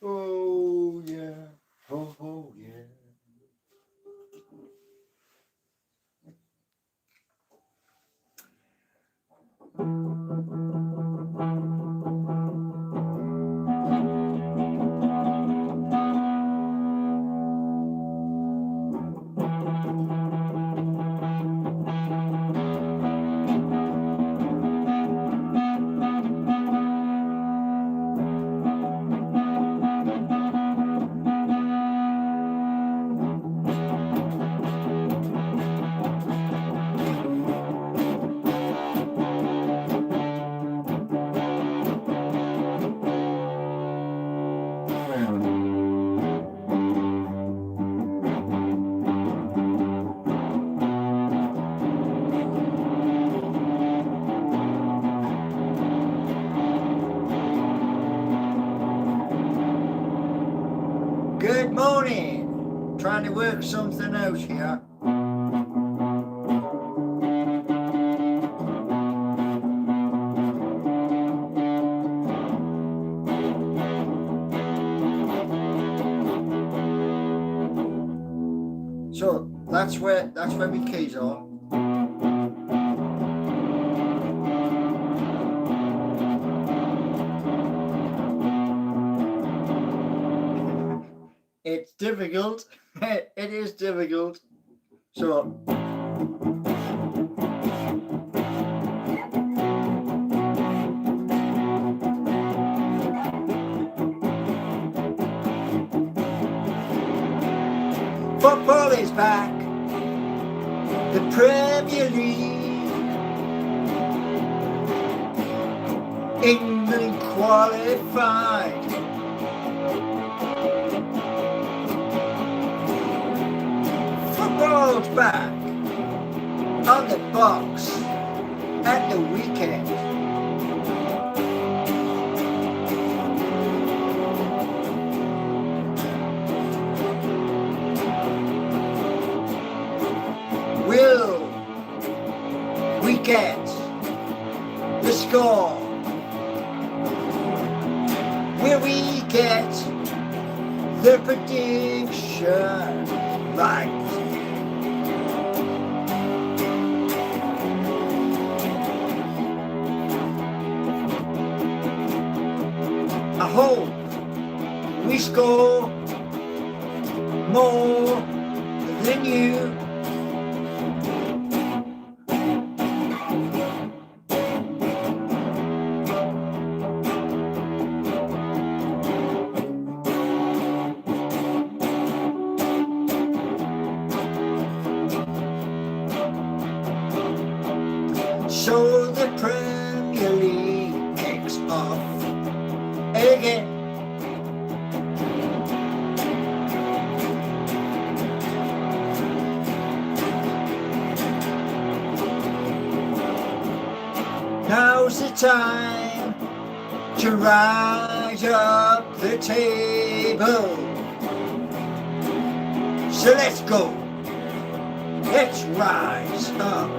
Oh yeah, oh yeah. Good morning. Trying to work something out here. So that's where my keys are. It's difficult. It is difficult. So football is back. The Premier League. England qualified. Football's back on the box at the weekend. Will we get the score? Will we get the prediction right? I hope we score more than you. So the Premier League kicks off again. Now's the time to rise up the table. So let's go. Let's rise up.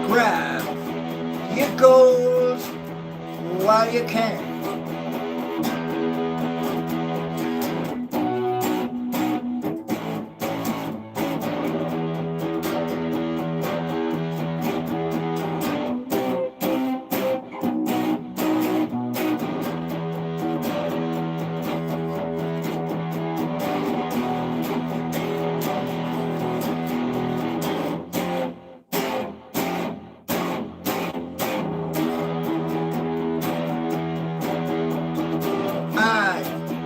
Grab your goals while you can.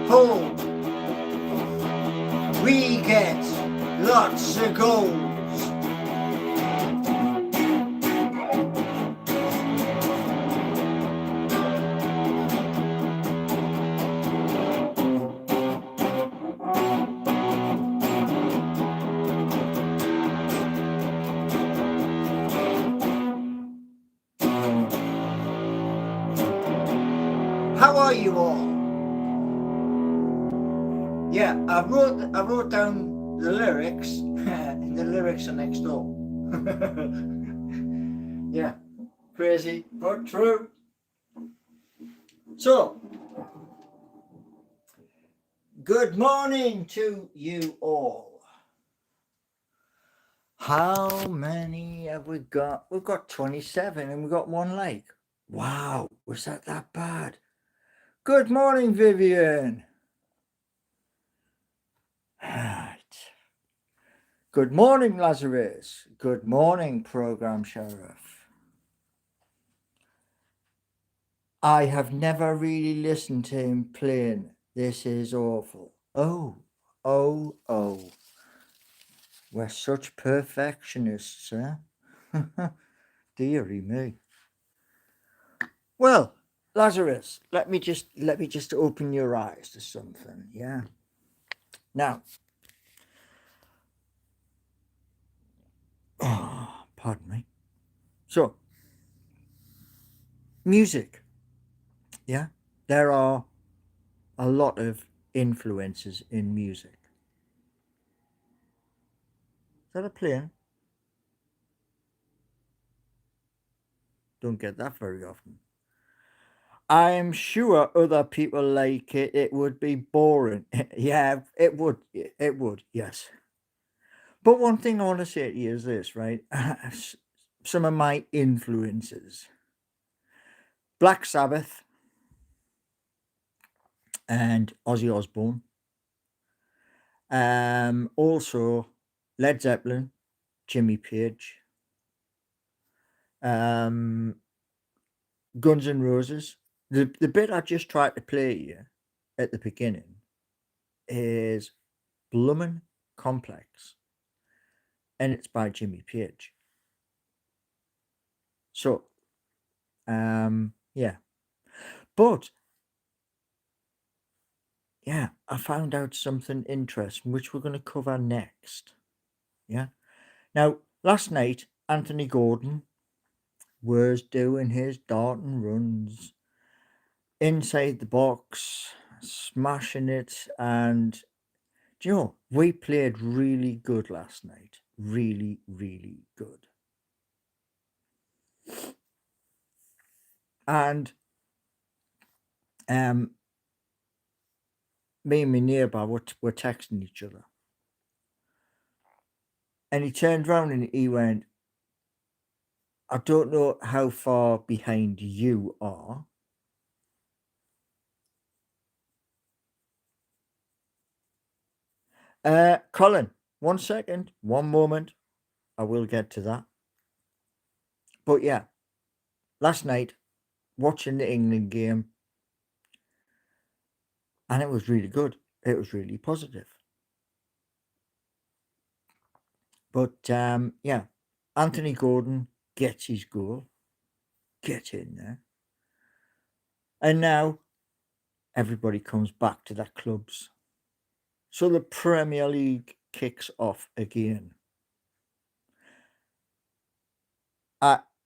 Hope we get lots of goals. How are you all? Yeah, I wrote down the lyrics, and the lyrics are next door. Yeah, crazy but true. So, good morning to you all. How many have we got? We've got 27 and we've got one like. Wow, was that bad? Good morning, Vivian. Right. Good morning, Lazarus. Good morning, Program Sheriff. I have never really listened to him playing This Is Awful. Oh. We're such perfectionists, eh? Deary me. Well, Lazarus, let me just open your eyes to something, yeah? Now, pardon me. So, music, yeah? There are a lot of influences in music. Is that a plane? Don't get that very often. I'm sure other people like it. It would be boring. Yeah, it would. It would, yes. But one thing I want to say to you is this, right? Some of my influences: Black Sabbath and Ozzy Osbourne. Also Led Zeppelin, Jimmy Page, Guns N' Roses. The bit I just tried to play you at the beginning is Bloomin' Complex, and it's by Jimmy Page. So, yeah. But, yeah, I found out something interesting, which we're going to cover next. Yeah. Now, last night, Anthony Gordon was doing his Darton runs inside the box, smashing it. And, do you know, we played really good last night. Really, really good. And me and my neighbour were texting each other. And he turned around and he went, I don't know how far behind you are. Colin, 1 second, 1 moment. I will get to that. But yeah, last night, watching the England game, and it was really good. It was really positive. But yeah, Anthony Gordon gets his goal. Get in there. And now everybody comes back to their clubs. So the Premier League kicks off again.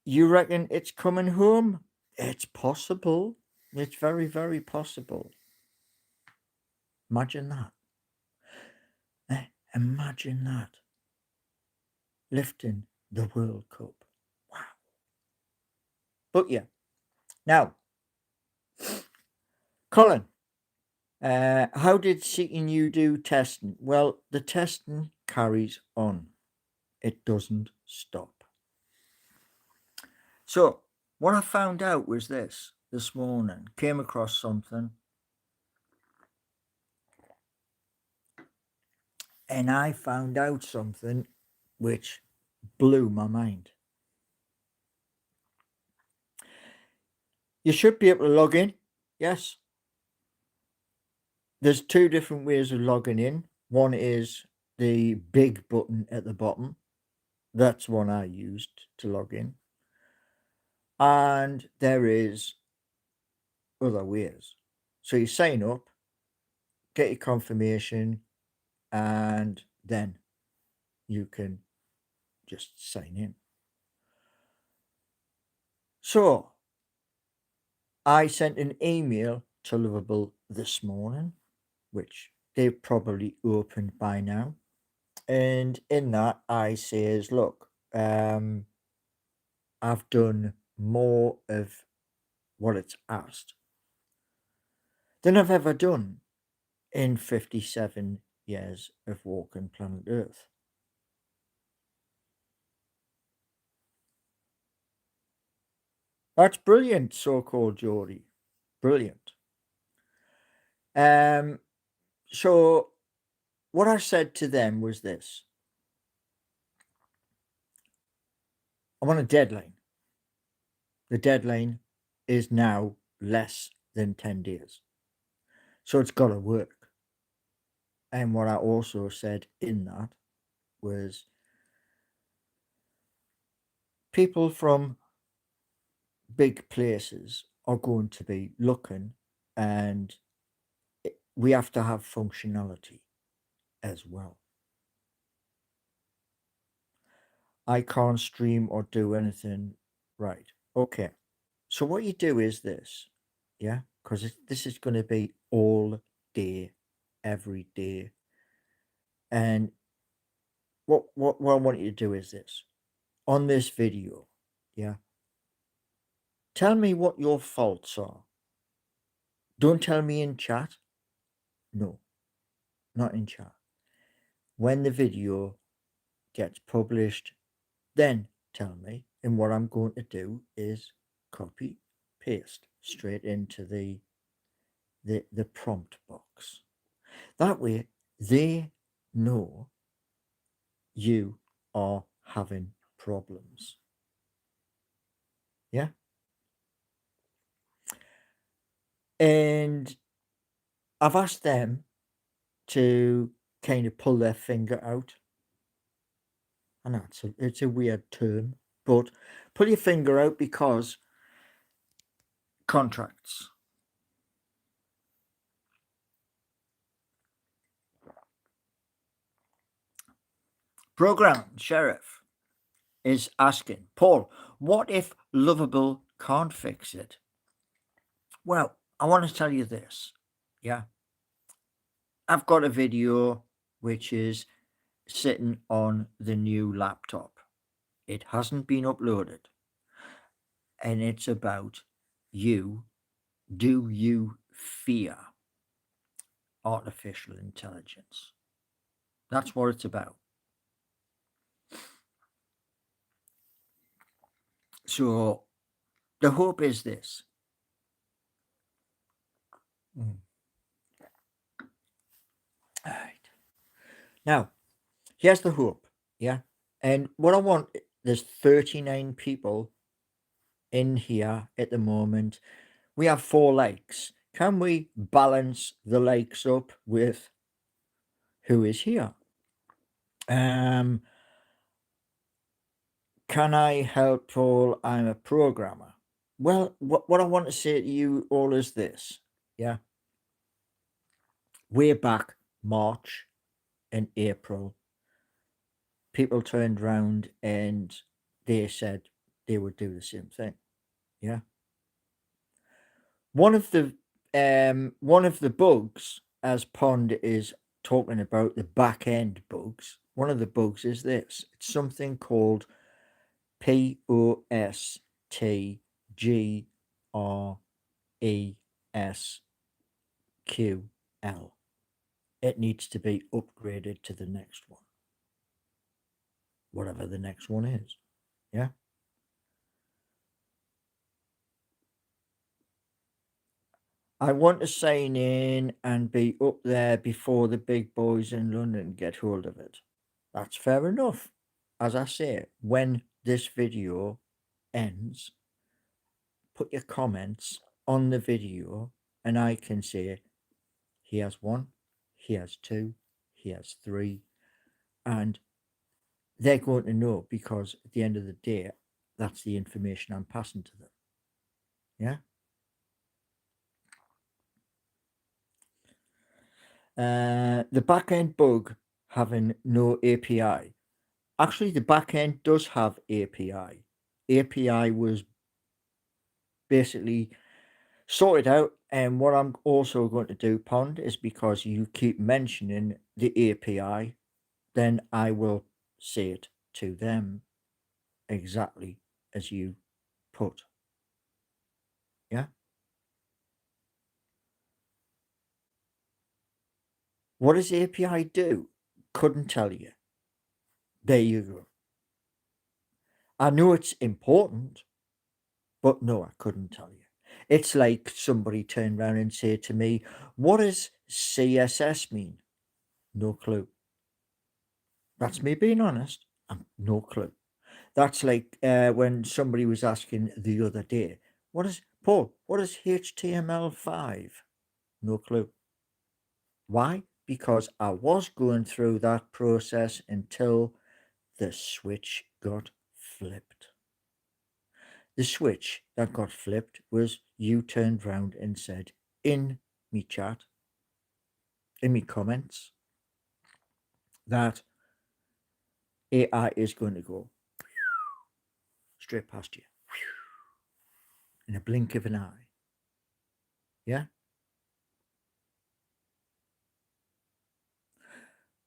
You reckon it's coming home? It's possible. It's very, very possible. Imagine that. Imagine that. Lifting the World Cup. Wow. But yeah. Now, Colin, how did CNU do testing? Well, the testing carries on. It doesn't stop. So, what I found out was this morning. Came across something. And I found out something which blew my mind. You should be able to log in. Yes. There's 2 different ways of logging in. One is the big button at the bottom. That's one I used to log in. And there is other ways. So you sign up, get your confirmation, and then you can just sign in. So I sent an email to Lovable this morning, which they've probably opened by now. And in that, I says, look, I've done more of what it's asked than I've ever done in 57 years of walking planet Earth. That's brilliant, so-called Geordie. Brilliant. So what I said to them was this. I want a deadline. The deadline is now less than 10 days. So it's got to work. And what I also said in that was people from big places are going to be looking, and we have to have functionality as well. I can't stream or do anything. Right. Okay. So what you do is this, yeah, because this is going to be all day, every day. And what I want you to do is this. On this video, yeah, tell me what your faults are. Don't tell me in chat. No, not in chat. When the video gets published, then tell me. And what I'm going to do is copy, paste straight into the prompt box. That way, they know you are having problems. Yeah? And I've asked them to kind of pull their finger out. I know it's a weird term, but pull your finger out because contracts. Program Sheriff is asking, Paul, what if Lovable can't fix it? Well, I want to tell you this. Yeah. I've got a video which is sitting on the new laptop. It hasn't been uploaded. And it's about you. Do you fear artificial intelligence? That's what it's about. So the hope is this. All right. Now, here's the hope. Yeah. And what I want, there's 39 people in here at the moment. We have 4 likes. Can we balance the likes up with who is here? Can I help Paul? I'm a programmer. Well, what I want to say to you all is this. Yeah. Way back March and April, people turned around and they said they would do the same thing. Yeah. One of the bugs, as Pond is talking about the back end bugs, one of the bugs is this. It's something called POSTGRESQ. It needs to be upgraded to the next one. Whatever the next one is. Yeah. I want to sign in and be up there before the big boys in London get hold of it. That's fair enough. As I say, when this video ends, put your comments on the video and I can say, he has 1, he has 2, he has 3, and they're going to know because at the end of the day, that's the information I'm passing to them. Yeah. The backend bug having no API. Actually, the backend does have API. API was basically sorted out And what I'm also going to do, Pond, is because you keep mentioning the API, then I will say it to them exactly as you put. Yeah. What does API do? Couldn't tell you. There you go. I know it's important, but no, I couldn't tell you. It's like somebody turned around and said to me, "What does CSS mean?" No clue. That's me being honest. No clue. That's like when somebody was asking the other day, "What is Paul? What is HTML5?" No clue. Why? Because I was going through that process until the switch got flipped. The switch that got flipped was you turned round and said in me chat, in me comments, that AI is going to go straight past you in a blink of an eye. Yeah?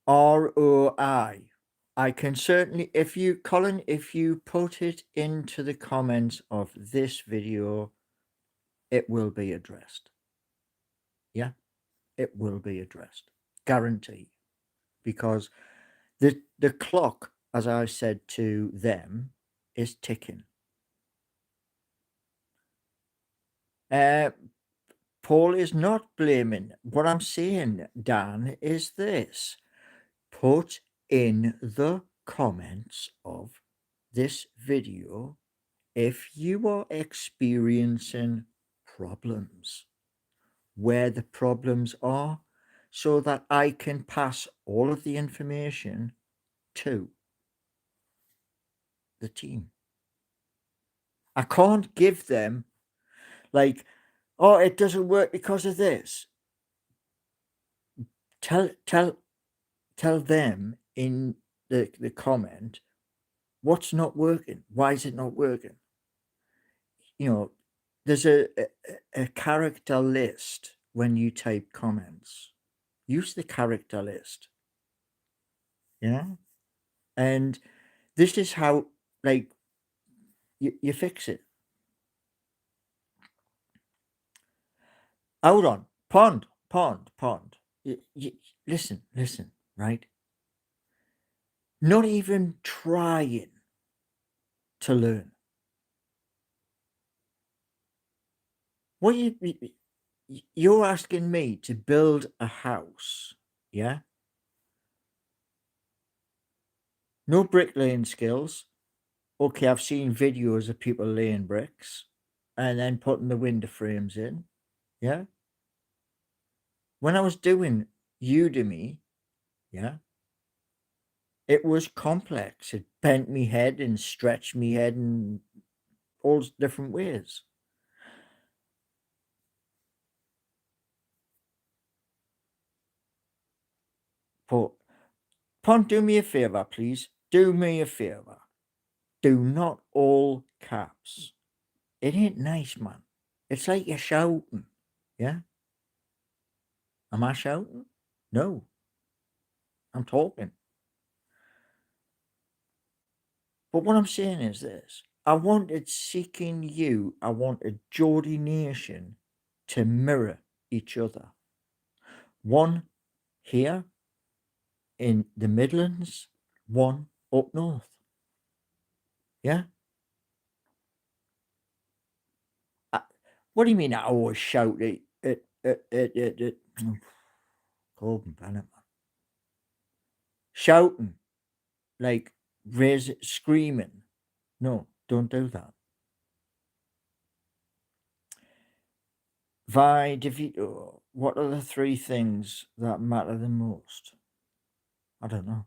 ROI. I can certainly, if you, Colin, if you put it into the comments of this video, it will be addressed. Yeah? It will be addressed. Guarantee. Because the clock, as I said to them, is ticking. Paul is not blaming. What I'm saying, Dan, is this. Put in the comments of this video if you are experiencing problems, where the problems are, so that I can pass all of the information to the team. I can't give them like, "Oh, it doesn't work because of this." Tell them in the comment what's not working. Why is it not working? You know, there's a character list when you type comments. Use the character list. Yeah. And this is how, like, you fix it. Hold on. Pond. Listen, right? Not even trying to learn. What you're asking me to build a house, yeah? No bricklaying skills. Okay, I've seen videos of people laying bricks and then putting the window frames in, yeah? When I was doing Udemy, yeah, it was complex. It bent me head and stretched me head in all different ways. But, Pont, do me a favor, please. Do me a favor. Do not all caps. It ain't nice, man. It's like you're shouting. Yeah? Am I shouting? No, I'm talking. But what I'm saying is this. I wanted Seeking You, I wanted Geordie Nation to mirror each other. One here in the Midlands, one up north. Yeah? What do you mean I always shout at Gordon Bennett, man. Shouting, like raise screaming. No, don't do that. Vi DeVito, what are the 3 things that matter the most? I don't know.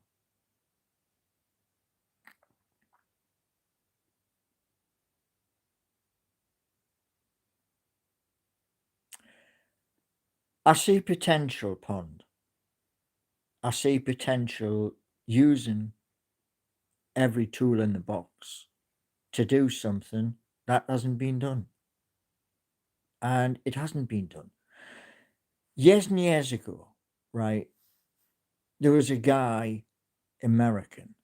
I see potential, Pond. I see potential using every tool in the box to do something that hasn't been done. and it hasn't been done. Years and years ago, right, there was a guy, American,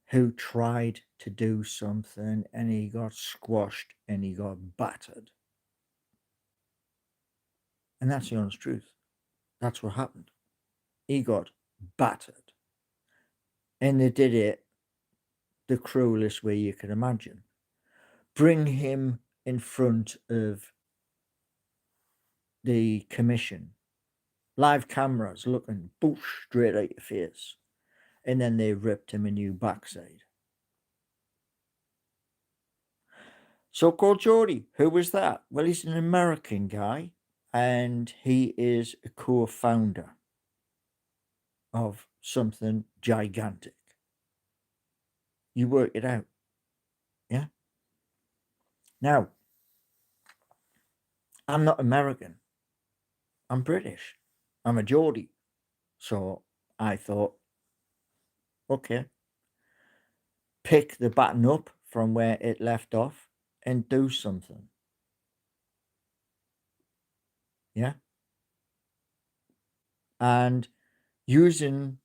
who tried to do something and he got squashed and he got battered. And that's the honest truth. That's what happened. He got battered. And they did it the cruelest way you can imagine. Bring him in front of the commission, live cameras looking boosh straight at your face, and then they ripped him a new backside. So-called Geordie, who was that? Well, he's an American guy, and he is a co-founder of something gigantic. You work it out, yeah? Now, I'm not American. I'm British. I'm a Geordie. So I thought, okay, pick the baton up from where it left off and do something. Yeah. And using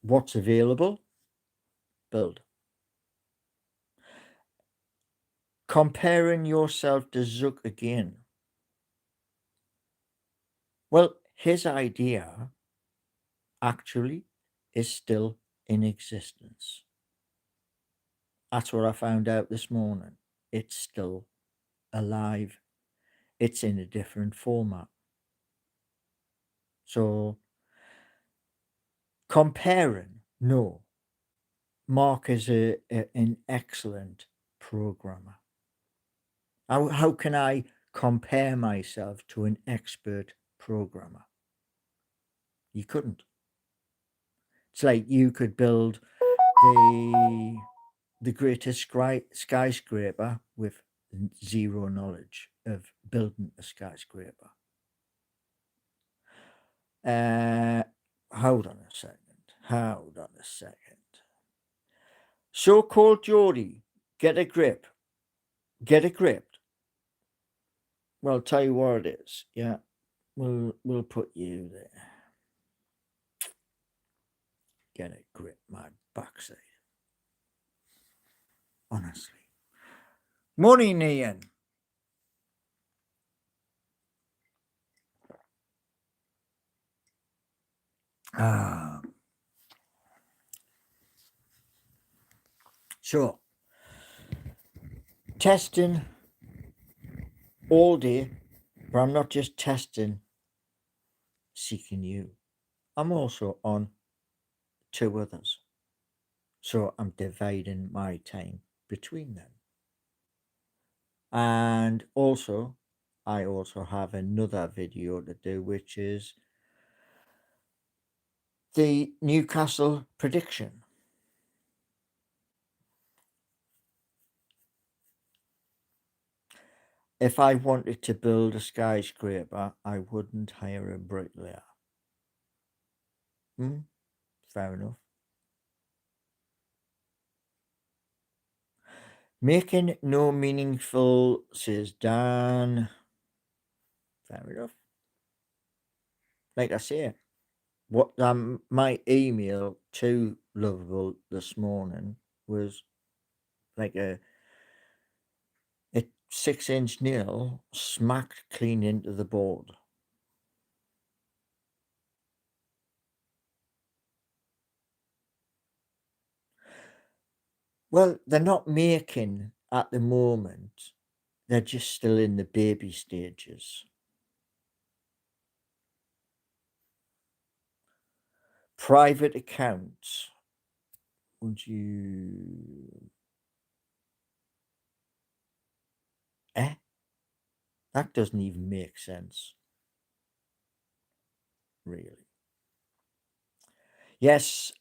what's available, build. Comparing yourself to Zuck again. Well, his idea actually is still in existence. That's what I found out this morning. It's still alive. It's in a different format. So comparing, no. Mark is an excellent programmer. How can I compare myself to an expert programmer? You couldn't. It's like you could build the greatest skyscraper with zero knowledge of building a skyscraper. Hold on a second. So-called Geordie, get a grip. Well, I'll tell you what it is. Yeah, we'll put you there. Get a grip, my backside. Honestly. Morning, Ian. So, testing all day, but I'm not just testing, seeking you. I'm also on 2 others. So I'm dividing my time between them. And also, I also have another video to do, which is the Newcastle prediction. If I wanted to build a skyscraper, I wouldn't hire a bricklayer. Fair enough. Making no meaningful, says Dan. Fair enough. Like I say, what my email to Lovable this morning was like a 6-inch nail smacked clean into the board. Well, they're not making at the moment. They're just still in the baby stages. Private accounts. Would you... That doesn't even make sense. Really. Yes,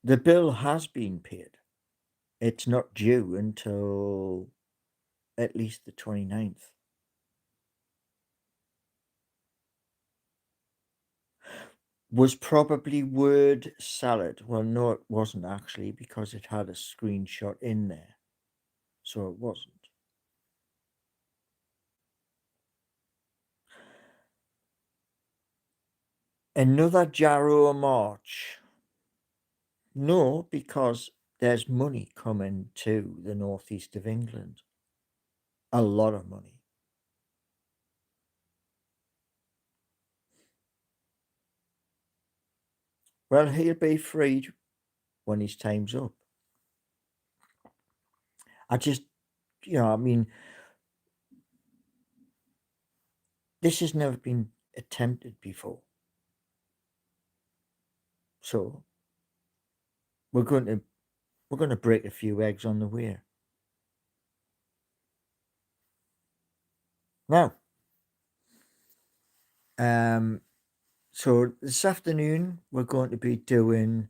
the bill has been paid. It's not due until at least the 29th. Was probably word salad. Well, no, it wasn't actually, because it had a screenshot in there. So it wasn't. Another Jarrow March. No, because there's money coming to the northeast of England. A lot of money. Well, he'll be freed when his time's up. I just, I mean, this has never been attempted before. So we're going to break a few eggs on the way. Now, so this afternoon we're going to be doing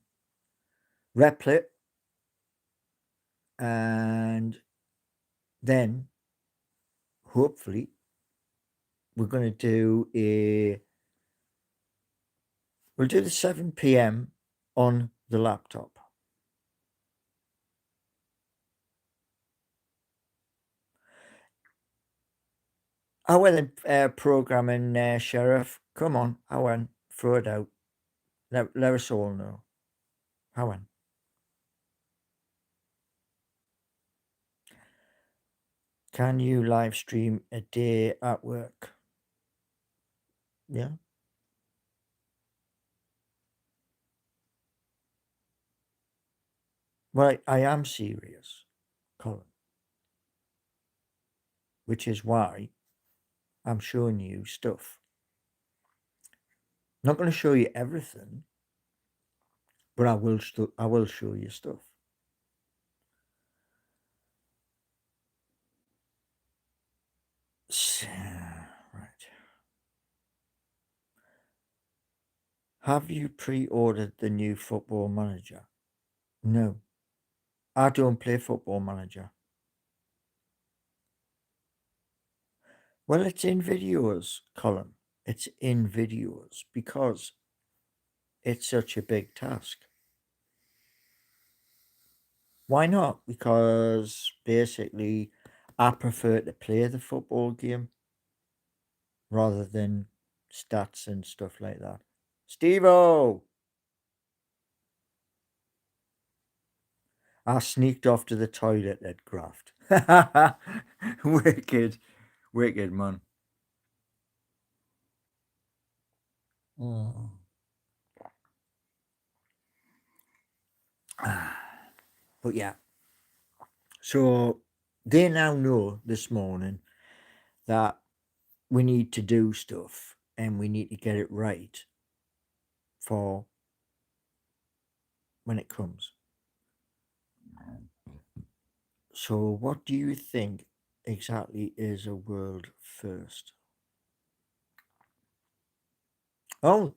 Replit, and then hopefully we're going to do we'll do the 7 p.m. on the laptop. I went programming, Sheriff. Come on, I went. Throw it out. Let us all know. I went. Can you live stream a day at work? Yeah. Well, I am serious, Colin. Which is why I'm showing you stuff. I'm not going to show you everything, but I will show you stuff. Right. Have you pre-ordered the new Football Manager? No. I don't play Football Manager. Well, it's in videos, Colin. It's in videos because it's such a big task. Why not? Because basically I prefer to play the football game rather than stats and stuff like that. Steve-O! I sneaked off to the toilet at Graft. Wicked. Wicked, man. Oh. But yeah. So they now know this morning that we need to do stuff and we need to get it right for when it comes. So what do you think exactly is a world first? Oh,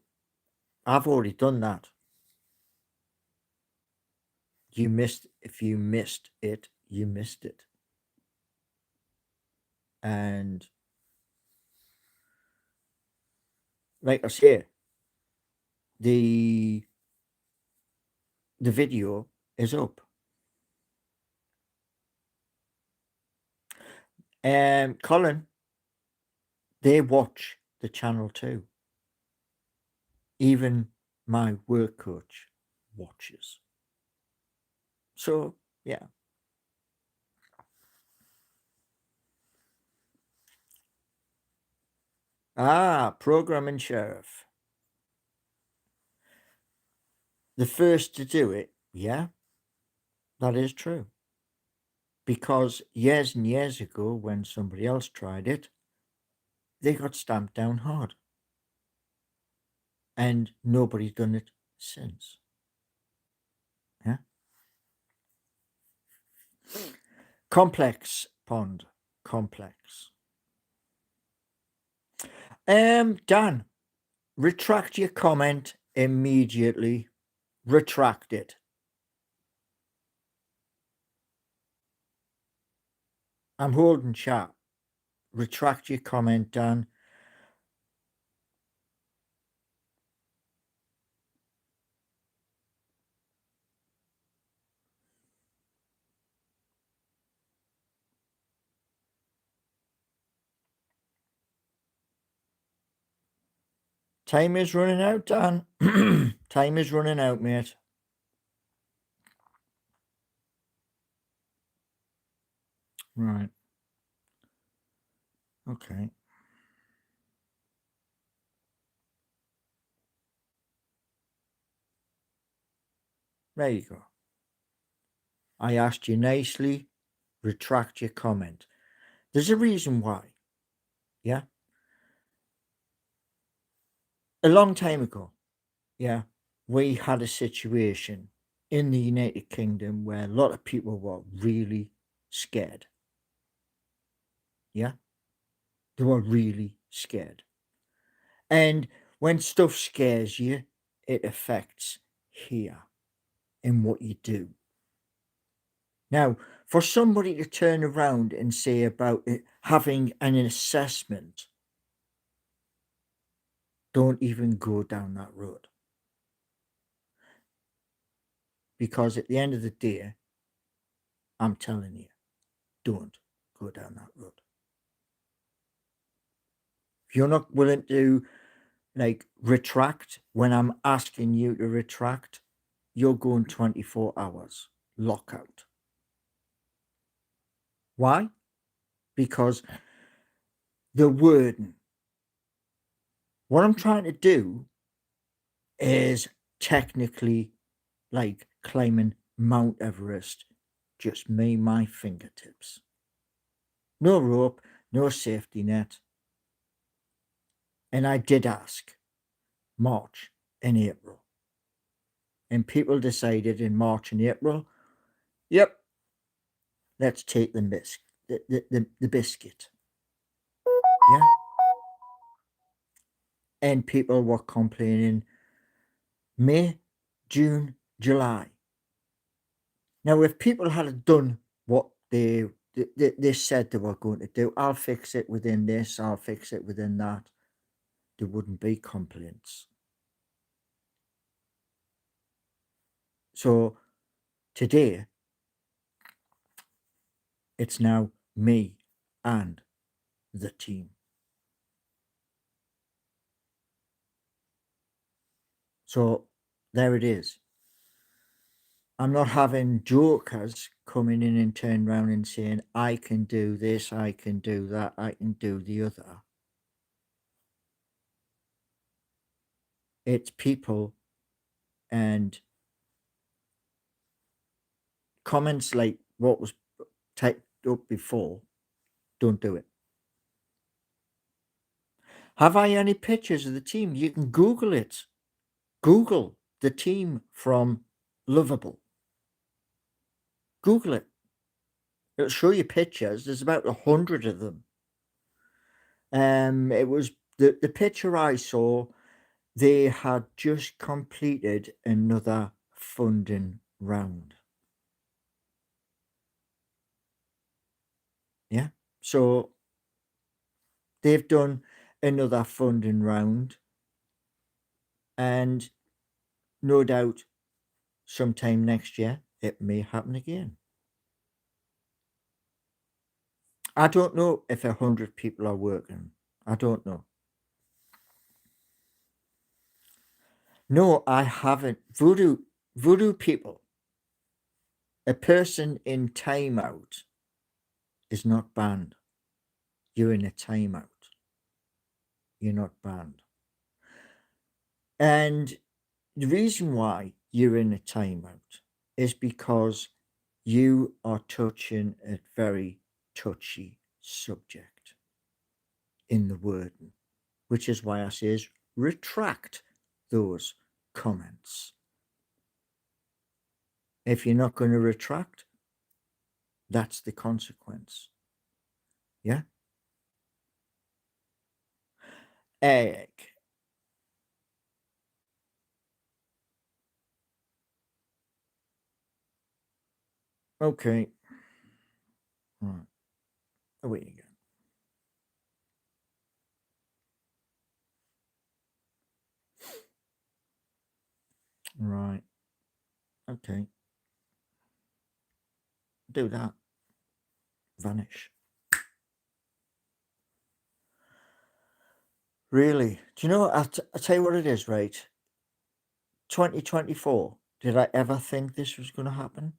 I've already done that. If you missed it, you missed it. And like I say, the video is up. Colin, they watch the channel too. Even my work coach watches. So yeah. Programming Sheriff. The first to do it, yeah, that is true. Because years and years ago, when somebody else tried it, they got stamped down hard. And nobody's done it since. Yeah. Complex pond. Complex. Dan, retract your comment immediately. Retract it. I'm holding chat. Retract your comment, Dan. Time is running out, Dan. Time is running out, mate. Right. Okay. There you go. I asked you nicely, retract your comment. There's a reason why. Yeah. A long time ago, yeah, we had a situation in the United Kingdom where a lot of people were really scared. Yeah. They were really scared. And when stuff scares you, it affects here in what you do. Now, for somebody to turn around and say about it having an assessment, don't even go down that road. Because at the end of the day, I'm telling you, don't go down that road. If you're not willing to retract when I'm asking you to retract, you're going 24 hours lockout. Why? Because the wording. What I'm trying to do is technically like climbing Mount Everest, just me, my fingertips. No rope, no safety net. And I did ask March and April. And people decided in March and April, yep, let's take the biscuit. Yeah. And people were complaining May, June, July. Now, if people had done what they said they were going to do, I'll fix it within this, I'll fix it within that, there wouldn't be complaints. So today, it's now me and the team. So there it is. I'm not having jokers coming in and turn around and saying, I can do this, I can do that, I can do the other. It's people and comments like what was typed up before, don't do it. Have I any pictures of the team? You can Google it. Google the team from Lovable. Google it. It'll show you pictures. There's about 100 of them. It was the picture I saw. They had just completed another funding round. Yeah, so they've done another funding round, and no doubt, sometime next year it may happen again. I don't know if 100 people are working. I don't know. No, I haven't. Voodoo people. A person in timeout is not banned. You're in a timeout. You're not banned. And the reason why you're in a timeout is because you are touching a very touchy subject in the wording, which is why I says retract those comments. If you're not going to retract, that's the consequence. Yeah? Egg. Okay. Right. Away you go. Right. Okay. Do that. Vanish. Really? Do you know, I'll tell you what it is, right? 2024, did I ever think this was going to happen?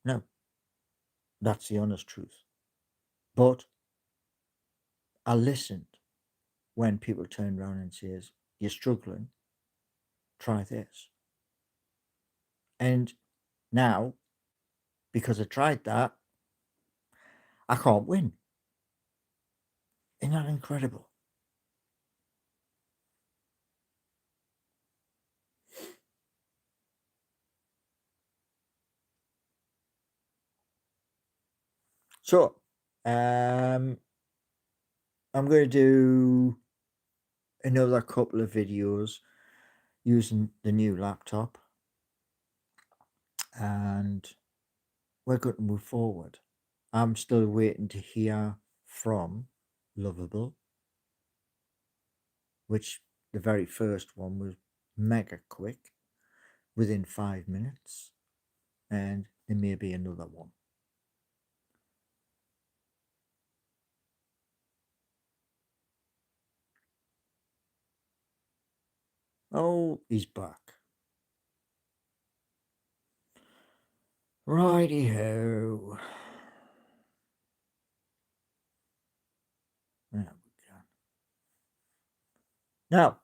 No, that's the honest truth. But I listened when people turn around and says, "You're struggling, try this." And now, because I tried that, I can't win. Isn't that incredible? So, I'm going to do another couple of videos using the new laptop, and we're going to move forward. I'm still waiting to hear from Lovable, which the very first one was mega quick, within 5 minutes, and there may be another one. Oh, he's back. Righty ho. There we go. Now,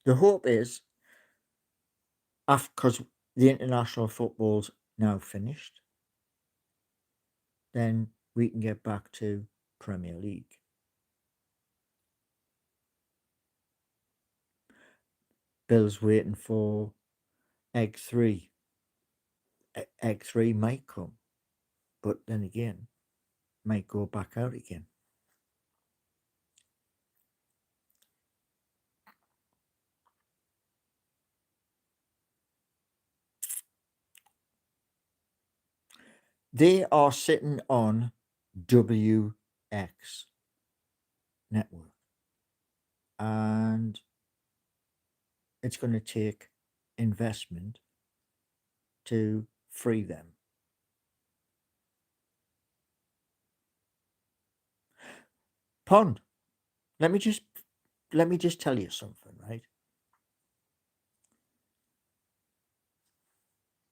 the hope is, because the international football's now finished, then we can get back to Premier League. Bill's waiting for Egg 3. Egg 3 might come, but then again, might go back out again. They are sitting on WX network, and it's going to take investment to free them. Pond, let me just tell you something, right?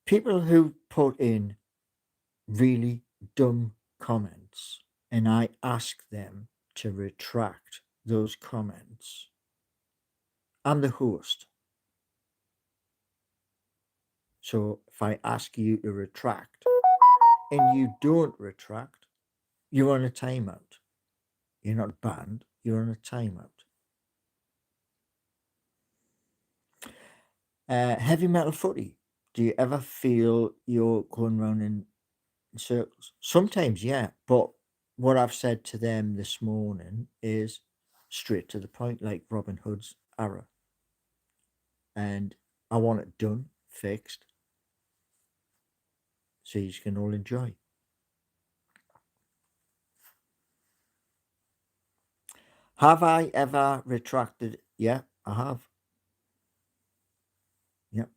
People who put in really dumb comments, and I ask them to retract those comments. I'm the host. So if I ask you to retract and you don't retract, you're on a timeout. You're not banned, you're on a timeout. Heavy metal footy. Do you ever feel you're going round in circles? Sometimes, yeah. But what I've said to them this morning is straight to the point, like Robin Hood's arrow. And I want it done, fixed, so you can all enjoy. Have I ever retracted? Yeah, I have. Yep.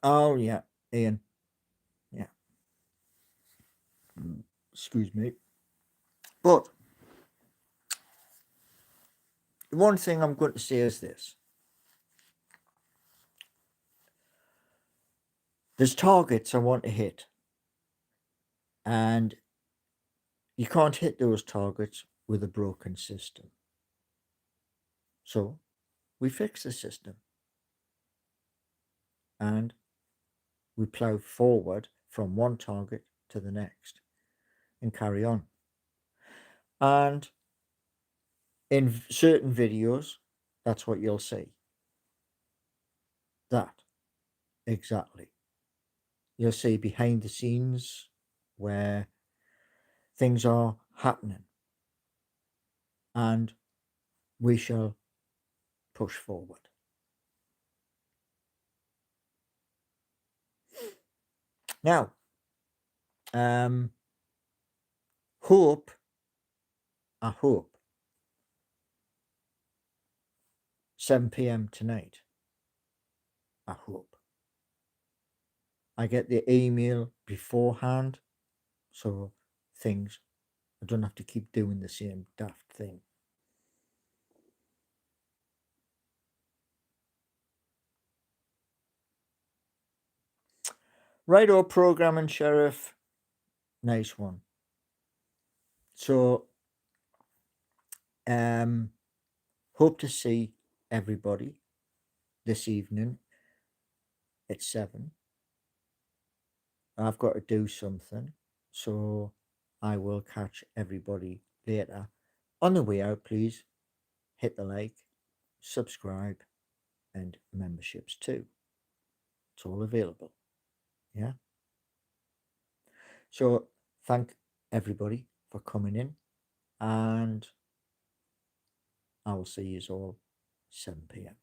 Oh yeah, Ian. Yeah. Excuse me. But the one thing I'm going to say is this: there's targets I want to hit, and you can't hit those targets with a broken system. So we fix the system, and we plow forward from one target to the next and carry on. And in certain videos, that's what you'll see. That, exactly. You'll see behind the scenes where things are happening, and we shall push forward. Now, I hope 7 p.m. tonight. I hope. I get the email beforehand, so I don't have to keep doing the same daft thing. Righto, programming sheriff. Nice one. So, hope to see everybody this evening at 7. I've got to do something, so I will catch everybody later. On the way out, please hit the like, subscribe, and memberships too. It's all available. Yeah. So thank everybody for coming in, and I will see you all 7 p.m.